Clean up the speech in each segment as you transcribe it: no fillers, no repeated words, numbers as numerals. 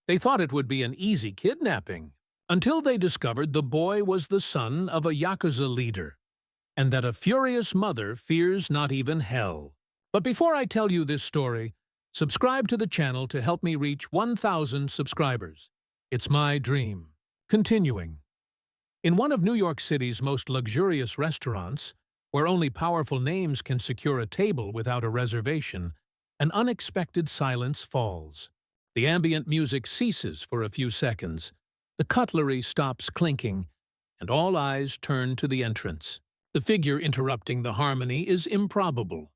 They thought it would be an easy kidnapping, until they discovered the boy was the son of a Yakuza leader, and that a furious mother fears not even hell. But before I tell you this story, subscribe to the channel to help me reach 1,000 subscribers. It's my dream. Continuing. In one of New York City's most luxurious restaurants, where only powerful names can secure a table without a reservation, an unexpected silence falls. The ambient music ceases for a few seconds, the cutlery stops clinking, and all eyes turn to the entrance. The figure interrupting the harmony is improbable.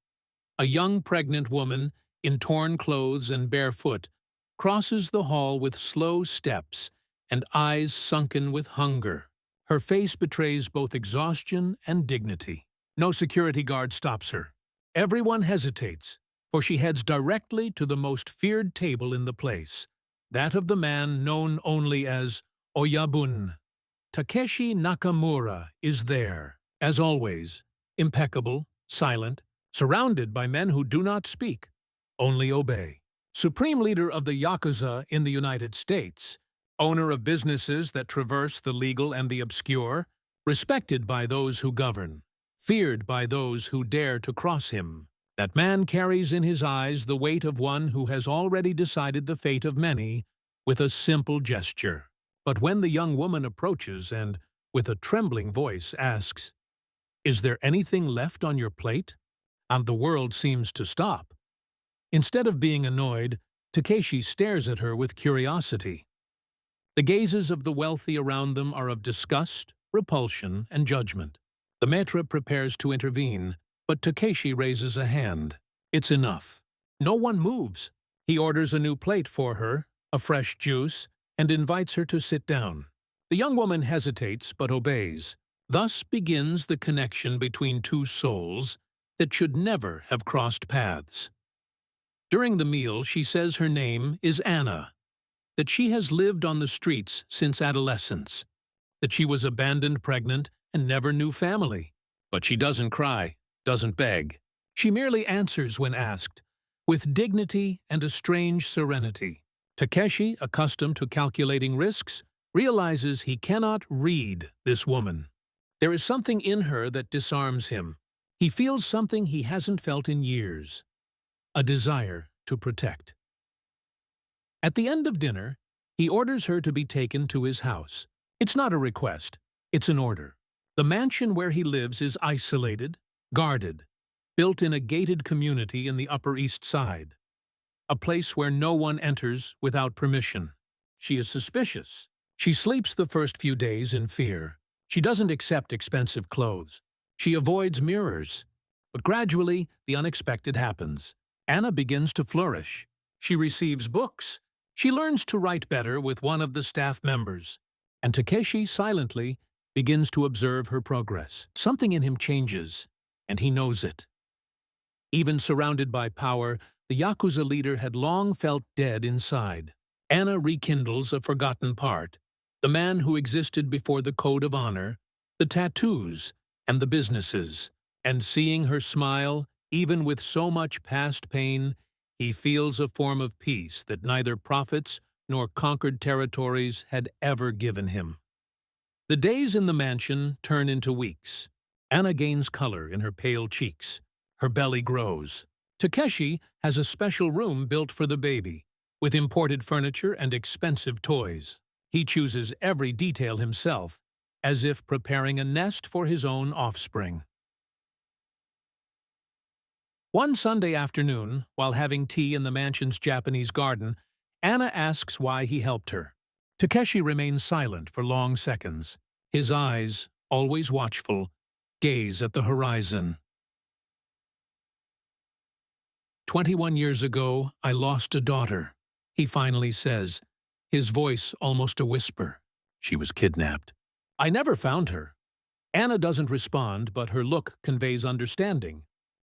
A young pregnant woman, in torn clothes and barefoot, crosses the hall with slow steps and eyes sunken with hunger. Her face betrays both exhaustion and dignity. No security guard stops her. Everyone hesitates, for she heads directly to the most feared table in the place, that of the man known only as Oyabun. Takeshi Nakamura is there, as always, impeccable, silent, surrounded by men who do not speak, only obey. Supreme leader of the Yakuza in the United States, owner of businesses that traverse the legal and the obscure, respected by those who govern, feared by those who dare to cross him. That man carries in his eyes the weight of one who has already decided the fate of many with a simple gesture. But when the young woman approaches and, with a trembling voice, asks, "Is there anything left on your plate?" and the world seems to stop. Instead of being annoyed, Takeshi stares at her with curiosity. The gazes of the wealthy around them are of disgust, repulsion, and judgment. The maître prepares to intervene, but Takeshi raises a hand. It's enough. No one moves. He orders a new plate for her, a fresh juice, and invites her to sit down. The young woman hesitates but obeys. Thus begins the connection between two souls that should never have crossed paths. During the meal, she says her name is Anna, that she has lived on the streets since adolescence, that she was abandoned pregnant and never knew family. But she doesn't cry, doesn't beg. She merely answers when asked, with dignity and a strange serenity. Takeshi, accustomed to calculating risks, realizes he cannot read this woman. There is something in her that disarms him. He feels something he hasn't felt in years, a desire to protect. At the end of dinner, he orders her to be taken to his house. It's not a request, it's an order. The mansion where he lives is isolated, guarded, built in a gated community in the Upper East Side, a place where no one enters without permission. She is suspicious. She sleeps the first few days in fear. She doesn't accept expensive clothes. She avoids mirrors. But gradually, the unexpected happens. Anna begins to flourish. She receives books. She learns to write better with one of the staff members. And Takeshi silently begins to observe her progress. Something in him changes, and he knows it. Even surrounded by power, the Yakuza leader had long felt dead inside. Anna rekindles a forgotten part, the man who existed before the code of honor, the tattoos, and the businesses. And seeing her smile, even with so much past pain, he feels a form of peace that neither profits nor conquered territories had ever given him. The days in the mansion turn into weeks. Anna gains color in her pale cheeks. Her belly grows. Takeshi has a special room built for the baby, with imported furniture and expensive toys. He chooses every detail himself, as if preparing a nest for his own offspring. One Sunday afternoon, while having tea in the mansion's Japanese garden, Anna asks why he helped her. Takeshi remains silent for long seconds. His eyes, always watchful, gaze at the horizon. 21 years ago, I lost a daughter, he finally says, his voice almost a whisper. She was kidnapped. I never found her. Anna doesn't respond, but her look conveys understanding.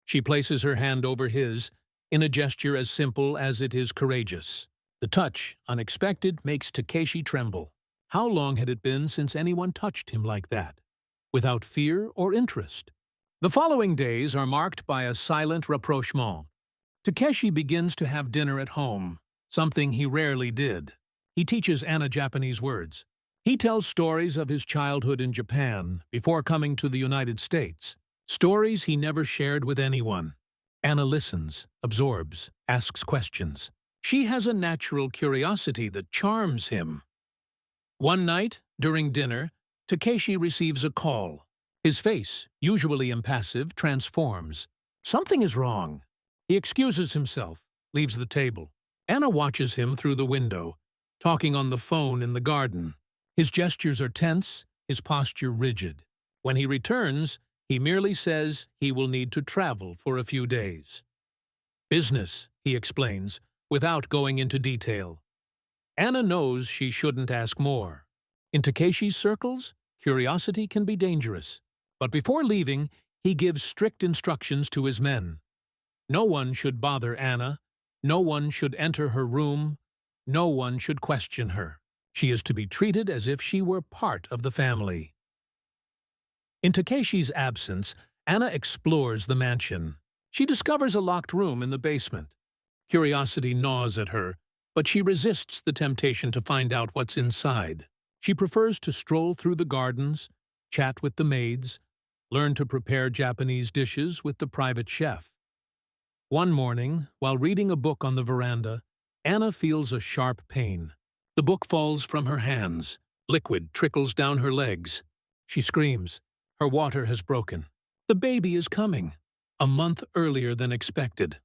She places her hand over his, in a gesture as simple as it is courageous. The touch, unexpected, makes Takeshi tremble. How long had it been since anyone touched him like that, without fear or interest? The following days are marked by a silent rapprochement. Takeshi begins to have dinner at home, something he rarely did. He teaches Anna Japanese words. He tells stories of his childhood in Japan before coming to the United States. Stories he never shared with anyone. Anna listens, absorbs, asks questions. She has a natural curiosity that charms him. One night, during dinner, Takeshi receives a call. His face, usually impassive, transforms. Something is wrong. He excuses himself, leaves the table. Anna watches him through the window, talking on the phone in the garden. His gestures are tense, his posture rigid. When he returns, he merely says he will need to travel for a few days. Business, he explains, without going into detail. Anna knows she shouldn't ask more. In Takeshi's circles, curiosity can be dangerous. But before leaving, he gives strict instructions to his men. No one should bother Anna. No one should enter her room. No one should question her. She is to be treated as if she were part of the family. In Takeshi's absence, Anna explores the mansion. She discovers a locked room in the basement. Curiosity gnaws at her, but she resists the temptation to find out what's inside. She prefers to stroll through the gardens, chat with the maids, learn to prepare Japanese dishes with the private chef. One morning, while reading a book on the veranda, Anna feels a sharp pain. The book falls from her hands. Liquid trickles down her legs. She screams. Her water has broken. The baby is coming, a month earlier than expected.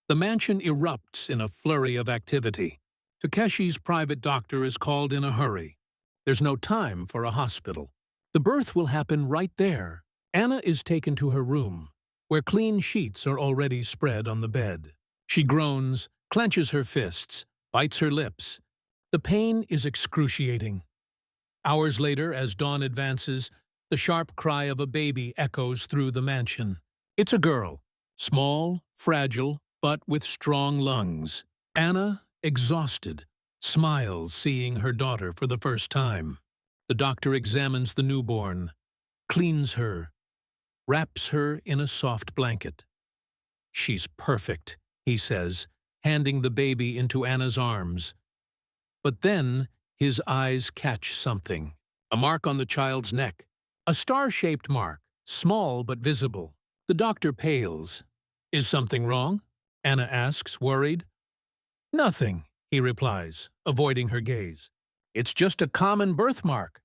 The mansion erupts in a flurry of activity. Takeshi's private doctor is called in a hurry. There's no time for a hospital. The birth will happen right there. Anna is taken to her room, where clean sheets are already spread on the bed. She groans, clenches her fists, bites her lips. The pain is excruciating. Hours later, as dawn advances, the sharp cry of a baby echoes through the mansion. It's a girl, small, fragile, but with strong lungs. Anna, exhausted, smiles seeing her daughter for the first time. The doctor examines the newborn, cleans her, wraps her in a soft blanket. She's perfect, he says, handing the baby into Anna's arms. But then his eyes catch something. A mark on the child's neck. A star-shaped mark, small but visible. The doctor pales. Is something wrong? Anna asks, worried. Nothing, he replies, avoiding her gaze. It's just a common birthmark.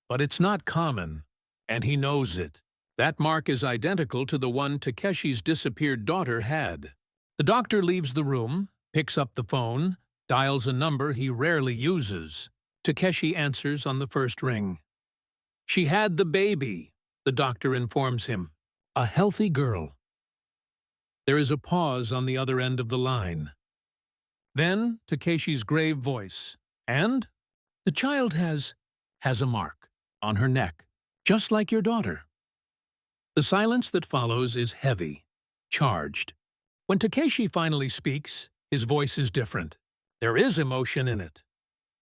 But it's not common, and he knows it. That mark is identical to the one Takeshi's disappeared daughter had. The doctor leaves the room, picks up the phone, dials a number he rarely uses. Takeshi answers on the first ring. She had the baby, the doctor informs him. A healthy girl. There is a pause on the other end of the line. Then Takeshi's grave voice. And? The child has a mark on her neck, just like your daughter. The silence that follows is heavy, charged. When Takeshi finally speaks, his voice is different. There is emotion in it.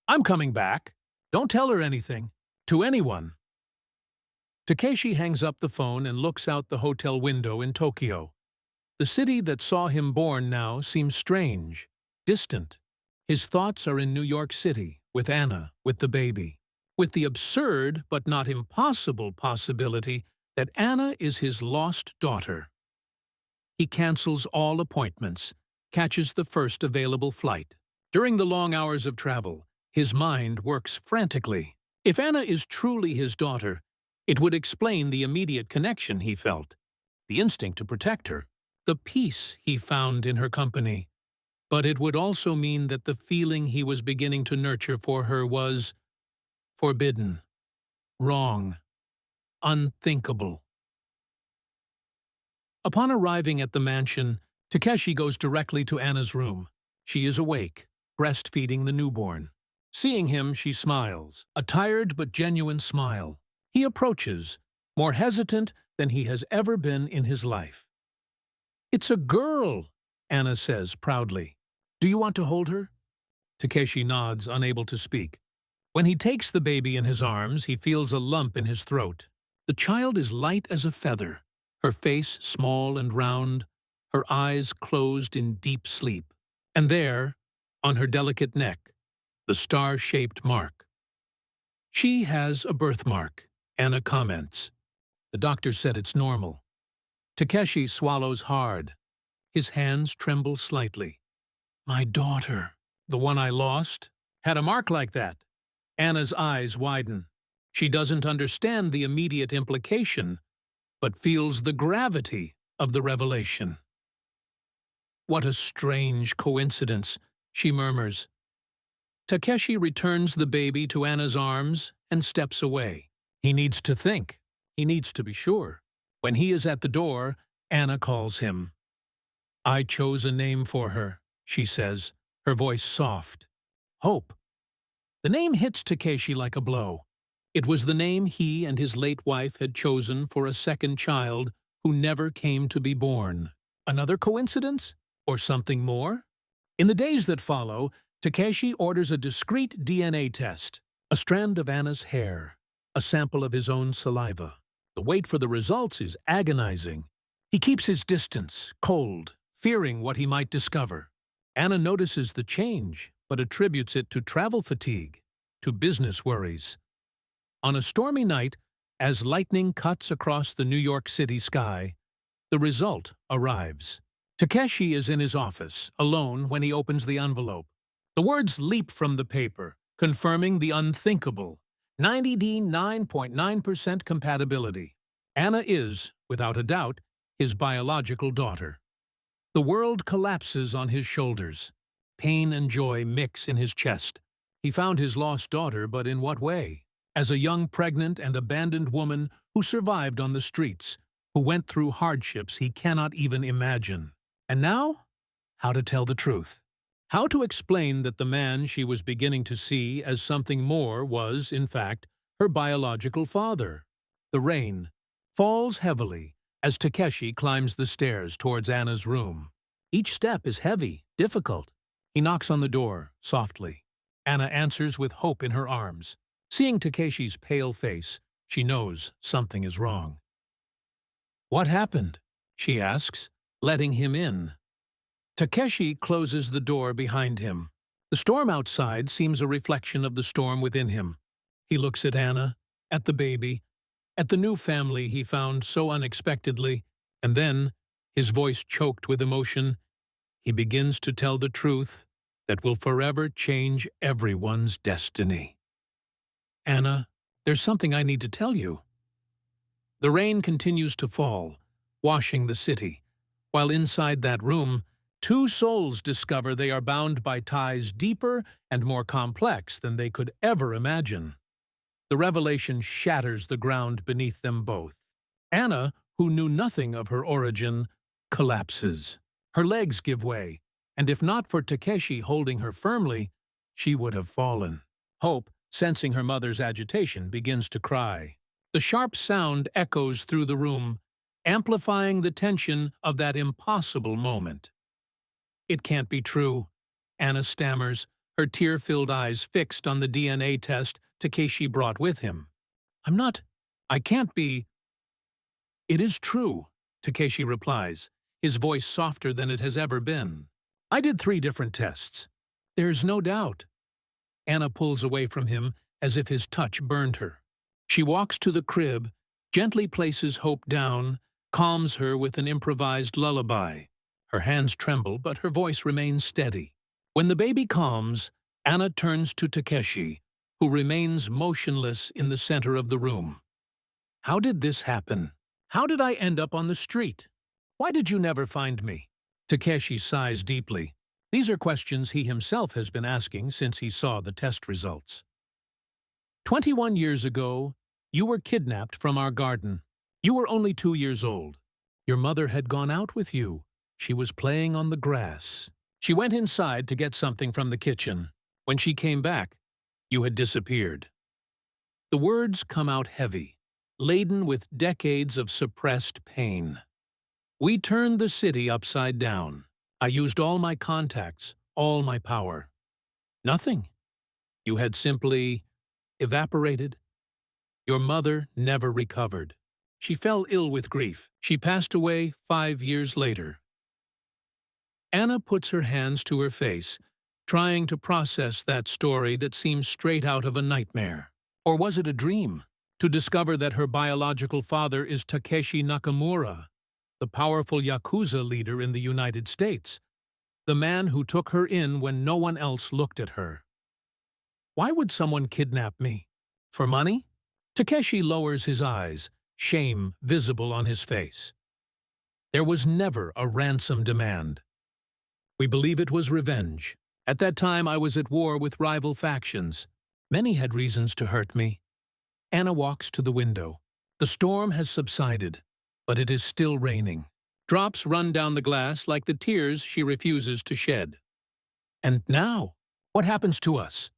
I'm coming back. Don't tell her anything. To anyone. Takeshi hangs up the phone and looks out the hotel window in Tokyo. The city that saw him born now seems strange, distant. His thoughts are in New York City, with Anna, with the baby, with the absurd but not impossible possibility that Anna is his lost daughter. He cancels all appointments, catches the first available flight. During the long hours of travel, his mind works frantically. If Anna is truly his daughter, it would explain the immediate connection he felt, the instinct to protect her, the peace he found in her company. But it would also mean that the feeling he was beginning to nurture for her was forbidden, wrong, unthinkable. Upon arriving at the mansion, Takeshi goes directly to Anna's room. She is awake, breastfeeding the newborn. Seeing him, she smiles, a tired but genuine smile. He approaches, more hesitant than he has ever been in his life. It's a girl, Anna says proudly. Do you want to hold her? Takeshi nods, unable to speak. When he takes the baby in his arms, he feels a lump in his throat. The child is light as a feather, her face small and round, her eyes closed in deep sleep. And there, on her delicate neck, the star-shaped mark. She has a birthmark, Anna comments. The doctor said it's normal. Takeshi swallows hard. His hands tremble slightly. My daughter, the one I lost, had a mark like that. Anna's eyes widen. She doesn't understand the immediate implication, but feels the gravity of the revelation. What a strange coincidence, she murmurs. Takeshi returns the baby to Anna's arms and steps away. He needs to think. He needs to be sure. When he is at the door, Anna calls him. I chose a name for her, she says, her voice soft. Hope. The name hits Takeshi like a blow. It was the name he and his late wife had chosen for a second child who never came to be born. Another coincidence? Or something more? In the days that follow, Takeshi orders a discreet DNA test, a strand of Anna's hair, a sample of his own saliva. The wait for the results is agonizing. He keeps his distance, cold, fearing what he might discover. Anna notices the change, but attributes it to travel fatigue, to business worries. On a stormy night, as lightning cuts across the New York City sky, the result arrives. Takeshi is in his office, alone, when he opens the envelope. The words leap from the paper, confirming the unthinkable. 99.9% compatibility. Anna is, without a doubt, his biological daughter. The world collapses on his shoulders. Pain and joy mix in his chest. He found his lost daughter, but in what way? As a young pregnant and abandoned woman who survived on the streets, who went through hardships he cannot even imagine. And now, how to tell the truth. How to explain that the man she was beginning to see as something more was, in fact, her biological father. The rain falls heavily as Takeshi climbs the stairs towards Anna's room. Each step is heavy, difficult. He knocks on the door, softly. Anna answers with hope in her arms. Seeing Takeshi's pale face, she knows something is wrong. What happened? She asks, letting him in. Takeshi closes the door behind him. The storm outside seems a reflection of the storm within him. He looks at Anna, at the baby, at the new family he found so unexpectedly, and then, his voice choked with emotion, he begins to tell the truth that will forever change everyone's destiny. Anna, there's something I need to tell you. The rain continues to fall, washing the city, while inside that room, two souls discover they are bound by ties deeper and more complex than they could ever imagine. The revelation shatters the ground beneath them both. Anna, who knew nothing of her origin, collapses. Her legs give way, and if not for Takeshi holding her firmly, she would have fallen. Hope, sensing her mother's agitation, begins to cry. The sharp sound echoes through the room, amplifying the tension of that impossible moment. It can't be true, Anna stammers, her tear-filled eyes fixed on the DNA test Takeshi brought with him. I can't be. It is true, Takeshi replies, his voice softer than it has ever been. I did 3 different tests. There's no doubt. Anna pulls away from him as if his touch burned her. She walks to the crib, gently places Hope down, calms her with an improvised lullaby. Her hands tremble, but her voice remains steady. When the baby calms, Anna turns to Takeshi, who remains motionless in the center of the room. How did this happen? How did I end up on the street? Why did you never find me? Takeshi sighs deeply. These are questions he himself has been asking since he saw the test results. 21 years ago, you were kidnapped from our garden. You were only 2 years old. Your mother had gone out with you. She was playing on the grass. She went inside to get something from the kitchen. When she came back, you had disappeared. The words come out heavy, laden with decades of suppressed pain. We turned the city upside down. I used all my contacts, all my power. Nothing. You had simply evaporated. Your mother never recovered. She fell ill with grief. She passed away 5 years later. Anna puts her hands to her face, trying to process that story that seems straight out of a nightmare. Or was it a dream? To discover that her biological father is Takeshi Nakamura, the powerful Yakuza leader in the United States, the man who took her in when no one else looked at her. Why would someone kidnap me? For money? Takeshi lowers his eyes, shame visible on his face. There was never a ransom demand. We believe it was revenge. At that time I was at war with rival factions. Many had reasons to hurt me. Anna walks to the window. The storm has subsided, but it is still raining. Drops run down the glass like the tears she refuses to shed. And now, what happens to us?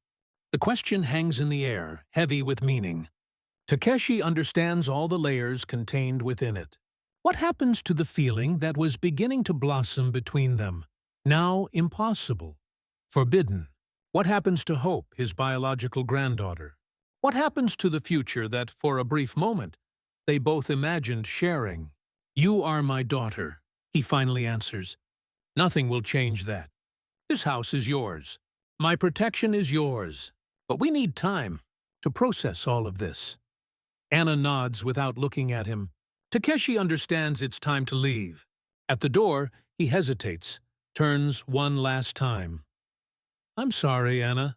The question hangs in the air, heavy with meaning. Takeshi understands all the layers contained within it. What happens to the feeling that was beginning to blossom between them, now impossible, forbidden? What happens to Hope, his biological granddaughter? What happens to the future that, for a brief moment, they both imagined sharing? "You are my daughter," he finally answers. "Nothing will change that. This house is yours. My protection is yours. But we need time to process all of this." Anna nods without looking at him. Takeshi understands it's time to leave. At the door, he hesitates, turns one last time. "I'm sorry, Anna,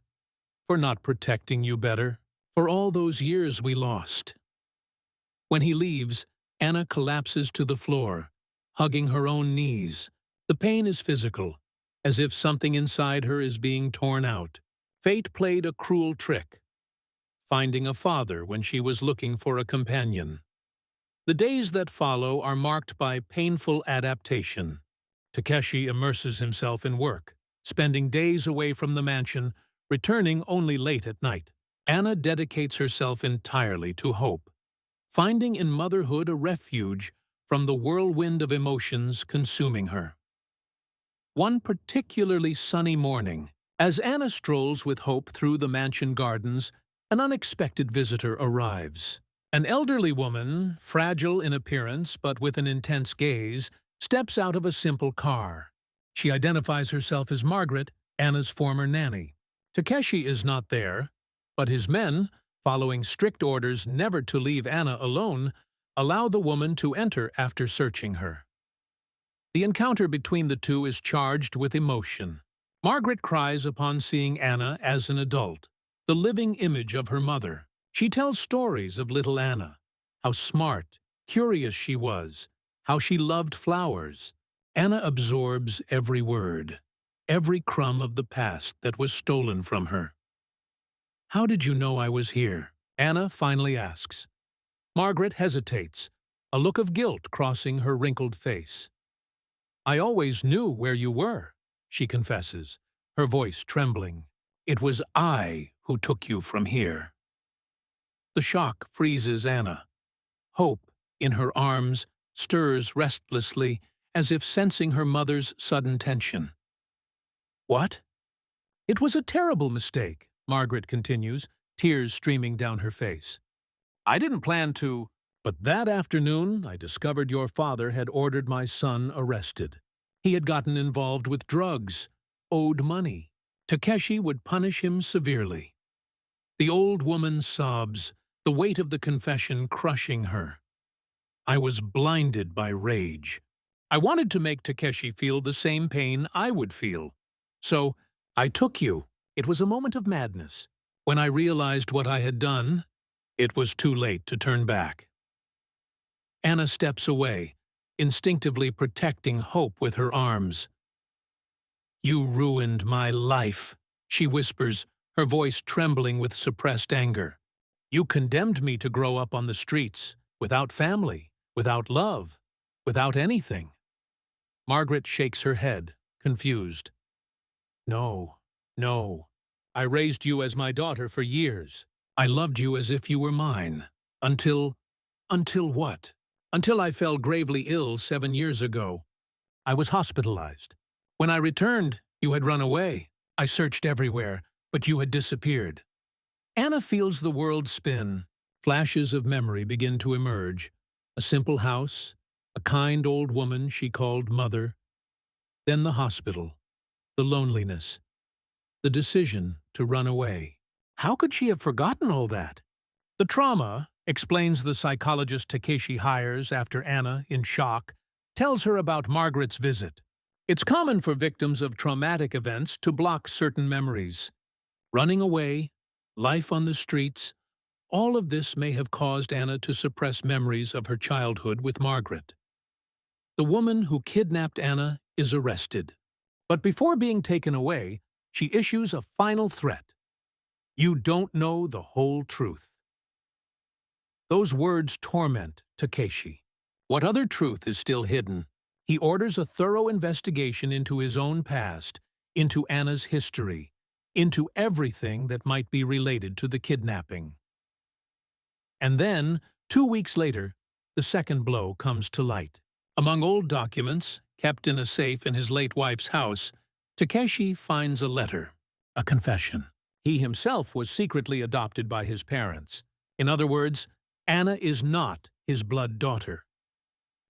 for not protecting you better, for all those years we lost." When he leaves, Anna collapses to the floor, hugging her own knees. The pain is physical, as if something inside her is being torn out. Fate played a cruel trick, finding a father when she was looking for a companion. The days that follow are marked by painful adaptation. Takeshi immerses himself in work, spending days away from the mansion, returning only late at night. Anna dedicates herself entirely to Hope, finding in motherhood a refuge from the whirlwind of emotions consuming her. One particularly sunny morning, as Anna strolls with Hope through the mansion gardens, an unexpected visitor arrives. An elderly woman, fragile in appearance but with an intense gaze, steps out of a simple car. She identifies herself as Margaret, Anna's former nanny. Takeshi is not there, but his men, following strict orders never to leave Anna alone, allow the woman to enter after searching her. The encounter between the two is charged with emotion. Margaret cries upon seeing Anna as an adult, the living image of her mother. She tells stories of little Anna, how smart, curious she was, how she loved flowers. Anna absorbs every word, every crumb of the past that was stolen from her. "How did you know I was here?" Anna finally asks. Margaret hesitates, a look of guilt crossing her wrinkled face. "I always knew where you were," she confesses, her voice trembling. "It was I who took you from here." The shock freezes Anna. Hope, in her arms, stirs restlessly, as if sensing her mother's sudden tension. "What?" "It was a terrible mistake," Margaret continues, tears streaming down her face. "I didn't plan to, but that afternoon I discovered your father had ordered my son arrested. He had gotten involved with drugs, owed money. Takeshi would punish him severely." The old woman sobs, the weight of the confession crushing her. "I was blinded by rage. I wanted to make Takeshi feel the same pain I would feel. So, I took you. It was a moment of madness. When I realized what I had done, it was too late to turn back." Anna steps away, instinctively protecting Hope with her arms. "You ruined my life," she whispers, her voice trembling with suppressed anger. "You condemned me to grow up on the streets, without family, without love, without anything." Margaret shakes her head, confused. "No, no. I raised you as my daughter for years. I loved you as if you were mine. Until what? Until I fell gravely ill 7 years ago. I was hospitalized. When I returned, you had run away. I searched everywhere, but you had disappeared." Anna feels the world spin. Flashes of memory begin to emerge. A simple house, a kind old woman she called mother. Then the hospital, the loneliness. the decision to run away. How could she have forgotten all that? The trauma, explains the psychologist Takeshi hires after Anna, in shock, tells her about Margaret's visit. It's common for victims of traumatic events to block certain memories. Running away, life on the streets, all of this may have caused Anna to suppress memories of her childhood with Margaret. The woman who kidnapped Anna is arrested. But before being taken away, she issues a final threat. You don't know the whole truth. Those words torment Takeshi. What other truth is still hidden? He orders a thorough investigation into his own past, into Anna's history, into everything that might be related to the kidnapping. And then, 2 weeks later, the second blow comes to light. Among old documents, kept in a safe in his late wife's house, Takeshi finds a letter, a confession. He himself was secretly adopted by his parents. In other words, Anna is not his blood daughter.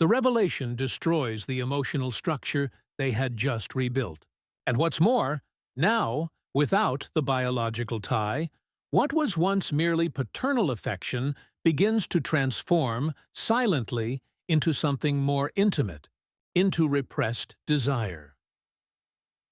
The revelation destroys the emotional structure they had just rebuilt. And what's more, now, without the biological tie, what was once merely paternal affection begins to transform, silently, into something more intimate, into repressed desire.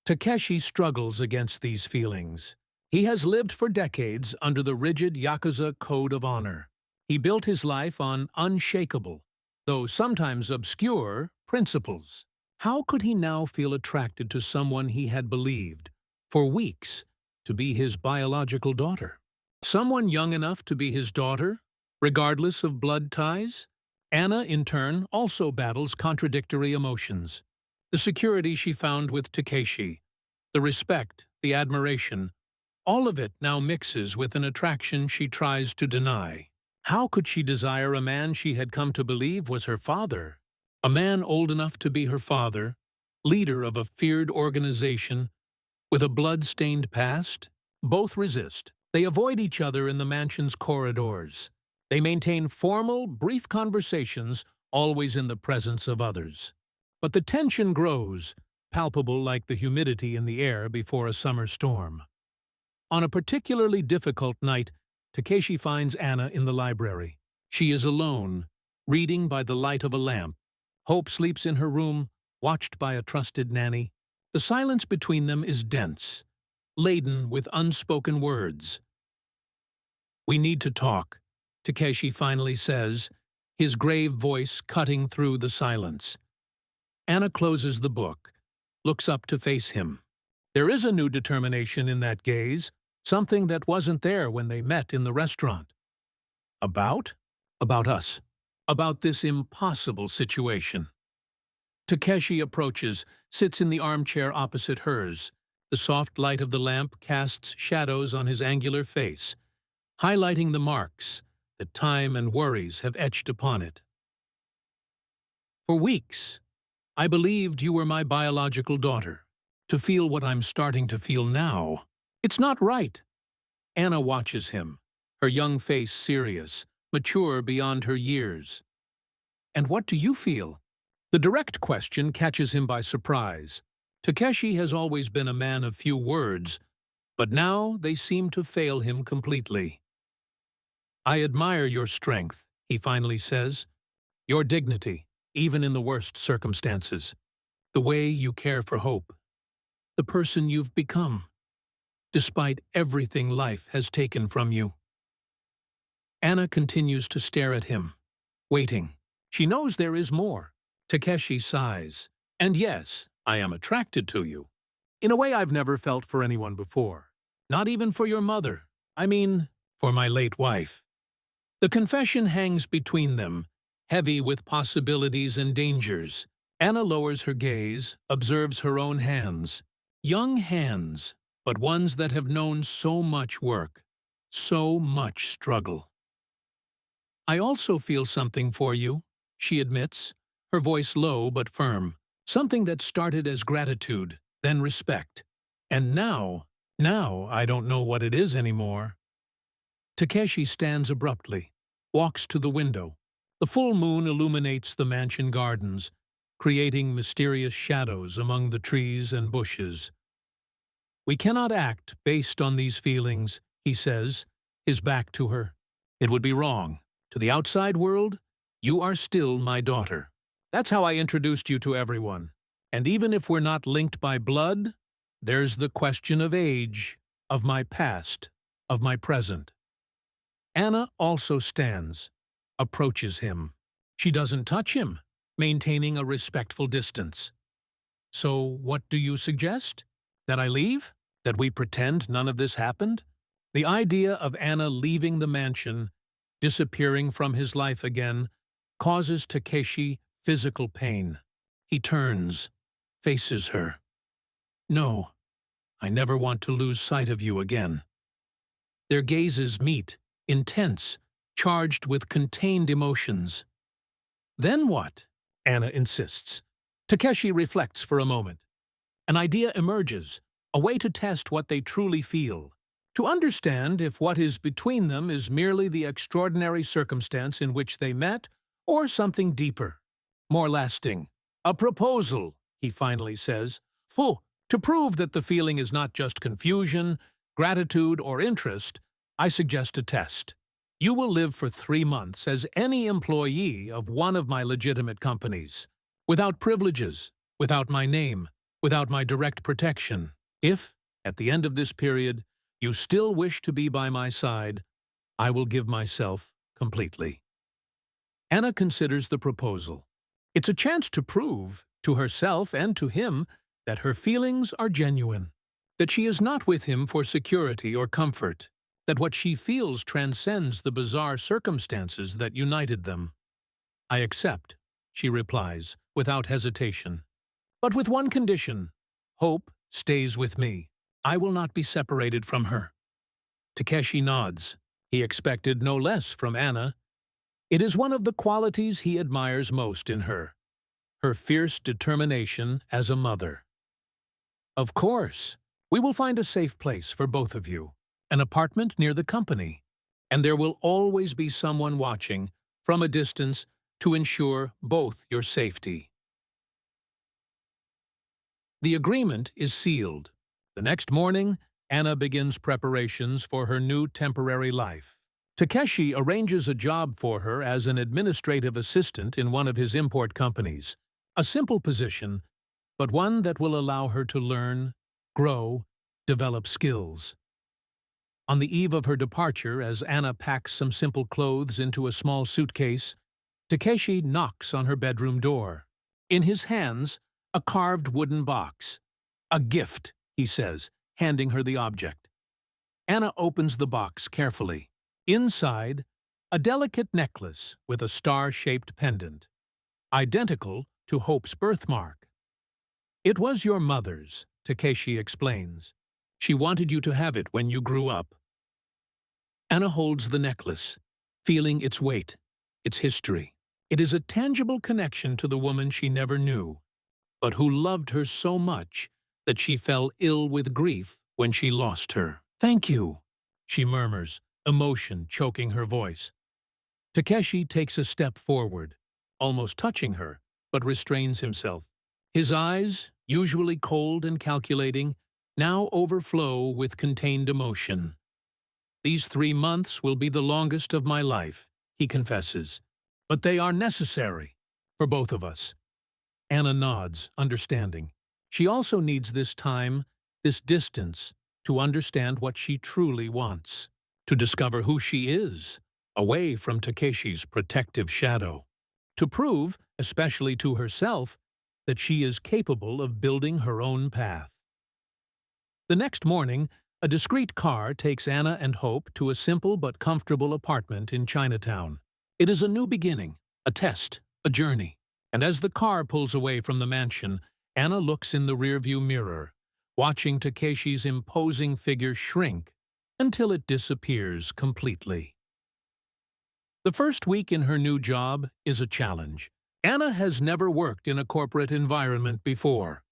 Takeshi struggles against these feelings. He has lived for decades under the rigid Yakuza code of honor. He built his life on unshakable, though sometimes obscure, principles. How could he now feel attracted to someone he had believed, for weeks, to be his biological daughter? Someone young enough to be his daughter, regardless of blood ties? Anna, in turn, also battles contradictory emotions. The security she found with Takeshi, the respect, the admiration, all of it now mixes with an attraction she tries to deny. How could she desire a man she had come to believe was her father? A man old enough to be her father, leader of a feared organization, with a blood-stained past? Both resist. They avoid each other in the mansion's corridors. They maintain formal, brief conversations, always in the presence of others. But the tension grows, palpable like the humidity in the air before a summer storm. On a particularly difficult night, Takeshi finds Anna in the library. She is alone, reading by the light of a lamp. Hope sleeps in her room, watched by a trusted nanny. The silence between them is dense, laden with unspoken words. "We need to talk," Takeshi finally says, his grave voice cutting through the silence. Anna closes the book, looks up to face him. There is a new determination in that gaze, something that wasn't there when they met in the restaurant. About? About us. About this impossible situation. Takeshi approaches, sits in the armchair opposite hers. The soft light of the lamp casts shadows on his angular face, highlighting the marks that time and worries have etched upon it. "For weeks, I believed you were my biological daughter. To feel what I'm starting to feel now, it's not right." Anna watches him, her young face serious, mature beyond her years. "And what do you feel?" The direct question catches him by surprise. Takeshi has always been a man of few words, but now they seem to fail him completely. "I admire your strength," he finally says, "your dignity, even in the worst circumstances, the way you care for Hope, the person you've become, despite everything life has taken from you." Anna continues to stare at him, waiting. She knows there is more. Takeshi sighs. "And yes, I am attracted to you, in a way I've never felt for anyone before. Not even for your mother. I mean, for my late wife." The confession hangs between them, heavy with possibilities and dangers. Anna lowers her gaze, observes her own hands. Young hands, but ones that have known so much work, so much struggle. "I also feel something for you," she admits, her voice low but firm. "Something that started as gratitude, then respect. And now I don't know what it is anymore." Takeshi stands abruptly, walks to the window. The full moon illuminates the mansion gardens, creating mysterious shadows among the trees and bushes. We cannot act based on these feelings, he says, his back to her. It would be wrong. To the outside world, you are still my daughter. That's how I introduced you to everyone. And even if we're not linked by blood, there's the question of age, of my past, of my present. Anna also stands, approaches him. She doesn't touch him, maintaining a respectful distance. So what do you suggest? That I leave? That we pretend none of this happened? The idea of Anna leaving the mansion, disappearing from his life again, causes Takeshi physical pain. He turns, faces her. No, I never want to lose sight of you again. Their gazes meet, intense, charged with contained emotions. Then what? Anna insists. Takeshi reflects for a moment. An idea emerges, a way to test what they truly feel, to understand if what is between them is merely the extraordinary circumstance in which they met or something deeper, more lasting. A proposal, he finally says. To prove that the feeling is not just confusion, gratitude, or interest, I suggest a test. You will live for 3 months as any employee of one of my legitimate companies, without privileges, without my name, without my direct protection. If, at the end of this period, you still wish to be by my side, I will give myself completely. Anna considers the proposal. It's a chance to prove, to herself and to him, that her feelings are genuine, that she is not with him for security or comfort, that what she feels transcends the bizarre circumstances that united them. I accept, she replies, without hesitation. But with one condition. Hope stays with me. I will not be separated from her. Takeshi nods. He expected no less from Anna. It is one of the qualities he admires most in her fierce determination as a mother. Of course, we will find a safe place for both of you, an apartment near the company, and there will always be someone watching from a distance to ensure both your safety. The agreement is sealed. The next morning, Anna begins preparations for her new temporary life. Takeshi arranges a job for her as an administrative assistant in one of his import companies. A simple position, but one that will allow her to learn, grow, develop skills. On the eve of her departure, as Anna packs some simple clothes into a small suitcase, Takeshi knocks on her bedroom door. In his hands, a carved wooden box. A gift, he says, handing her the object. Anna opens the box carefully. Inside, a delicate necklace with a star-shaped pendant, identical to Hope's birthmark. It was your mother's, Takeshi explains. She wanted you to have it when you grew up. Anna holds the necklace, feeling its weight, its history. It is a tangible connection to the woman she never knew, but who loved her so much that she fell ill with grief when she lost her. Thank you, she murmurs, emotion choking her voice. Takeshi takes a step forward, almost touching her, but restrains himself. His eyes, usually cold and calculating, now overflow with contained emotion. These 3 months will be the longest of my life, he confesses, but they are necessary for both of us. Anna nods, understanding. She also needs this time, this distance, to understand what she truly wants, to discover who she is, away from Takeshi's protective shadow, to prove, especially to herself, that she is capable of building her own path. The next morning, a discreet car takes Anna and Hope to a simple but comfortable apartment in Chinatown. It is a new beginning, a test, a journey. And as the car pulls away from the mansion, Anna looks in the rearview mirror, watching Takeshi's imposing figure shrink until it disappears completely. The first week in her new job is a challenge. Anna has never worked in a corporate environment before.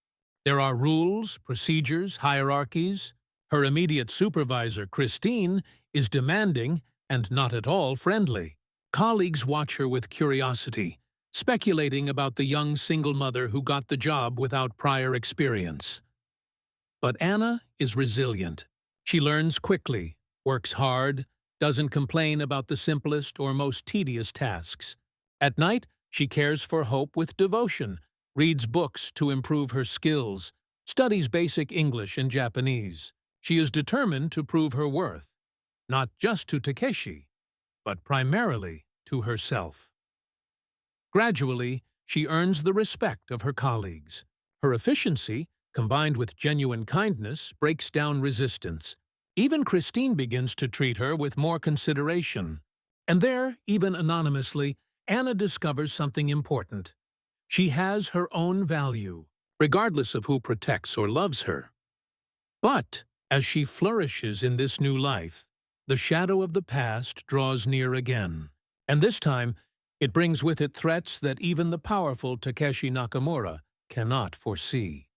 There are rules, procedures, hierarchies. Her immediate supervisor, Christine, is demanding and not at all friendly. Colleagues watch her with curiosity, speculating about the young single mother who got the job without prior experience. But Anna is resilient. She learns quickly, works hard, doesn't complain about the simplest or most tedious tasks. At night, she cares for Hope with devotion, reads books to improve her skills, studies basic English and Japanese. She is determined to prove her worth, not just to Takeshi, but primarily to herself. Gradually, she earns the respect of her colleagues. Her efficiency, combined with genuine kindness, breaks down resistance. Even Christine begins to treat her with more consideration. And there, even anonymously, Anna discovers something important. She has her own value, regardless of who protects or loves her. But, as she flourishes in this new life, the shadow of the past draws near again. And this time, it brings with it threats that even the powerful Takeshi Nakamura cannot foresee.